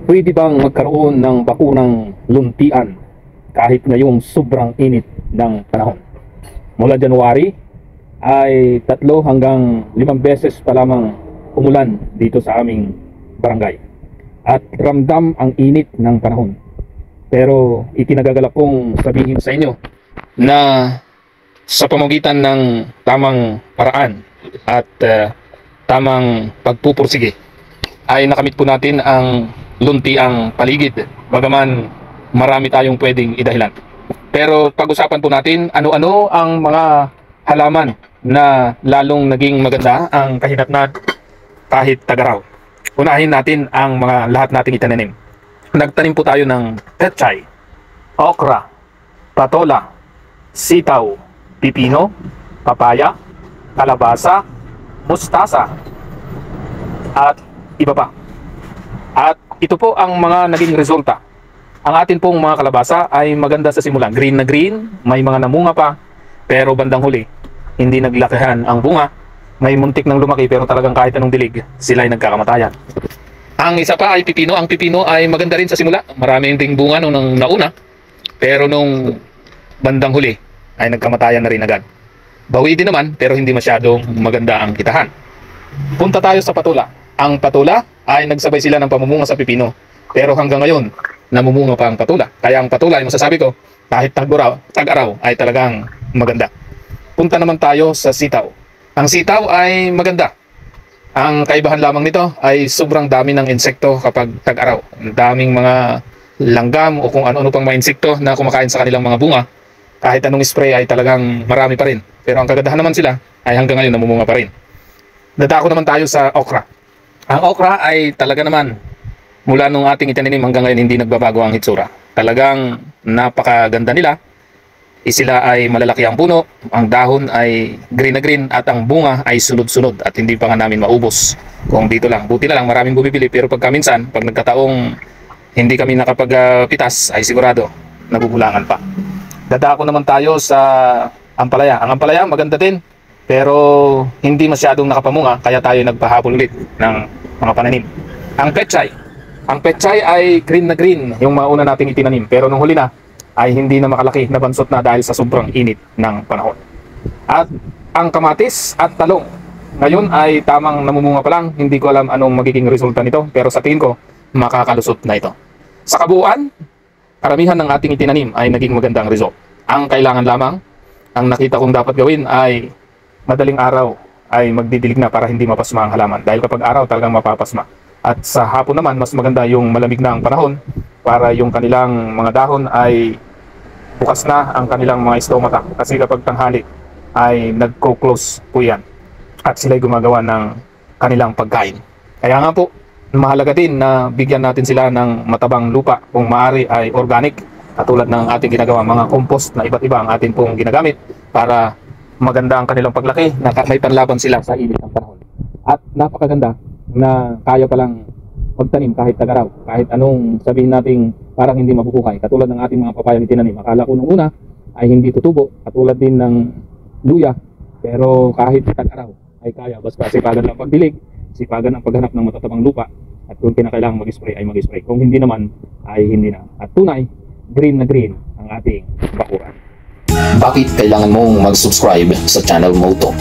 Pwede bang magkaroon ng bakunang luntian kahit ngayong sobrang init ng panahon? Mula January ay 3 hanggang 5 beses pa lamang umulan dito sa aming barangay. At ramdam ang init ng panahon. Pero ikinagagalak kong sabihin sa inyo na sa pamamagitan ng tamang paraan at tamang pagpupursige ay nakamit po natin ang luntiang paligid, bagaman marami tayong pwedeng idahilan. Pero pag-usapan po natin ano-ano ang mga halaman na lalong naging maganda ang kahinatnan kahit tag-araw. Unahin natin ang mga lahat nating itananim. Nagtanim po tayo ng pechay, okra, patola, sitaw, pipino, papaya, kalabasa, mustasa, at iba pa. At ito po ang mga naging resulta. Ang atin pong mga kalabasa ay maganda sa simula. Green na green, may mga namunga pa, pero bandang huli, hindi naglakihan ang bunga. May muntik ng lumaki pero talagang kahit anong dilig, sila ay nagkakamatayan. Ang isa pa ay pipino. Ang pipino ay maganda rin sa simula. Marami ding bunga nung nauna, pero nung bandang huli ay nagkamatayan na rin agad. Bawi din naman pero hindi masyadong maganda ang kitahan. Punta tayo sa patola. Ang patola ay nagsabay sila ng pamumunga sa pipino. Pero hanggang ngayon, namumunga pa ang patola. Kaya ang patola ay masasabi ko, kahit tag-araw ay talagang maganda. Punta naman tayo sa sitaw. Ang sitaw ay maganda. Ang kaibahan lamang nito ay sobrang dami ng insekto kapag tag-araw. Daming mga langgam o kung ano-ano pang mga insekto na kumakain sa kanilang mga bunga. Kahit anong spray ay talagang marami pa rin. Pero ang kagandahan naman sila ay hanggang ngayon namumunga pa rin. Dadako naman tayo sa okra. Ang okra ay talaga naman mula nung ating itaninim hanggang ngayon hindi nagbabago ang hitsura. Talagang napakaganda nila. Sila ay malalaki ang puno, ang dahon ay green na green at ang bunga ay sunod-sunod at hindi pa nga namin maubos. Kung dito lang, buti na lang maraming bumibili pero pagka minsan, pag nagkataong hindi kami nakapagpitas ay sigurado nagugulangan pa. Dadako naman tayo sa ampalaya. Ang ampalaya maganda din pero hindi masyadong nakapamunga kaya tayo nagpahabol ulit ng mga pananim. Ang pechay ay green na green yung mauna nating itinanim pero nung huli na ay hindi na makalaki na bansot na dahil sa sobrang init ng panahon. At ang kamatis at talong, ngayon ay tamang namumunga pa lang, hindi ko alam anong magiging resulta nito, pero sa tingin ko, makakalusot na ito. Sa kabuuan, karamihan ng ating itinanim ay naging magandang result. Ang kailangan lamang, ang nakita kong dapat gawin ay madaling araw ay magdidilig na para hindi mapasma ang halaman. Dahil kapag araw talagang mapapasma. At sa hapon naman, mas maganda yung malamig na ang panahon para yung kanilang mga dahon ay bukas na ang kanilang mga stomata kasi kapag tanghali ay nagko-close po yan at sila'y gumagawa ng kanilang pagkain. Kaya nga po, mahalaga din na bigyan natin sila ng matabang lupa kung maaari ay organic katulad ng ating ginagawa mga compost na iba't iba ang atin pong ginagamit para maganda ang kanilang paglaki na may panlaban sila sa init ng panahon. At napakaganda na kaya palang magtanim kahit tag-araw, kahit anong sabihin nating parang hindi mabubuhay. Katulad ng ating mga papayang itinanim. Akala ko nung una ay hindi tutubo, katulad din ng luya. Pero kahit tag-araw ay kaya. Basta sipagan lang pagdilig, sipagan ang paghanap ng matatabang lupa. At kung kinakailangan mag-spray ay mag-spray. Kung hindi naman ay hindi na. At tunay, green na green ang ating bakuran. Bakit kailangan mong mag-subscribe sa channel mo to?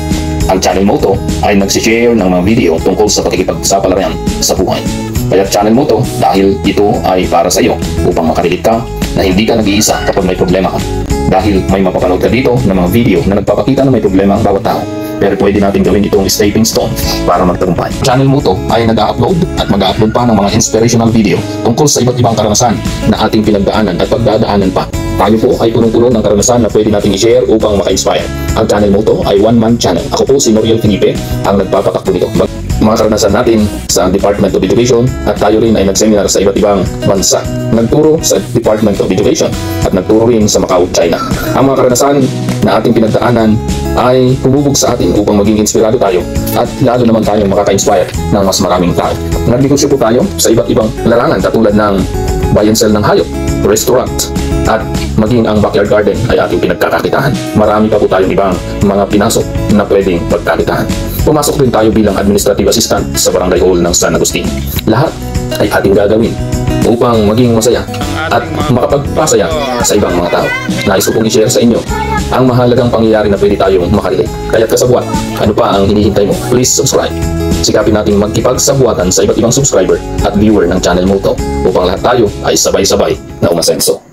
Ang channel mo to ay nagsishare ng mga video tungkol sa pakikipagsapalaran sa buhay. Kaya channel mo to dahil ito ay para sa iyo upang makarinig ka na hindi ka nag-iisa kapag may problema ka. Dahil may mapapanood ka dito ng mga video na nagpapakita na may problema ang bawat tao. Pero pwede natin gawin itong stepping stone para magtagumpay. Channel mo to ay nag-upload at mag-upload pa ng mga inspirational video tungkol sa iba't ibang karanasan na ating pinagdaanan at pagdadaanan pa. Tayo po ay punong-puno ng karanasan na pwede nating i-share upang maka-inspire. Ang channel mo to ay one-man channel. Ako po si Noriel Felipe, ang nagpapatakbo nito. Mga karanasan natin sa Department of Education at tayo rin ay nag-seminar sa iba't ibang bansa. Nagturo sa Department of Education at nagturo rin sa Macau, China. Ang mga karanasan na ating pinagdaanan ay humubog sa atin upang maging inspirado tayo at lalo naman tayong makaka-inspire ng mas maraming tao. Nagnegosyo po tayo sa iba't ibang larangan katulad ng buy and sell ng hayop, restaurant, at maging ang backyard garden ay ating pinagkakakitaan. Marami pa po tayong ibang mga pinasok na pwedeng pagkakitaan. Pumasok din tayo bilang administrative assistant sa barangay hall ng San Agustin. Lahat ay ating gagawin upang maging masaya at makapagpasaya sa ibang mga tao. Nais ko pong i-share sa inyo ang mahalagang pangyayari na pwede tayong makarelate. Kaya't kasabwat, ano pa ang hinihintay mo? Please subscribe. Sikapin nating magkipagsabwatan sa iba't ibang subscriber at viewer ng channel mo to upang lahat tayo ay sabay-sabay na umasenso.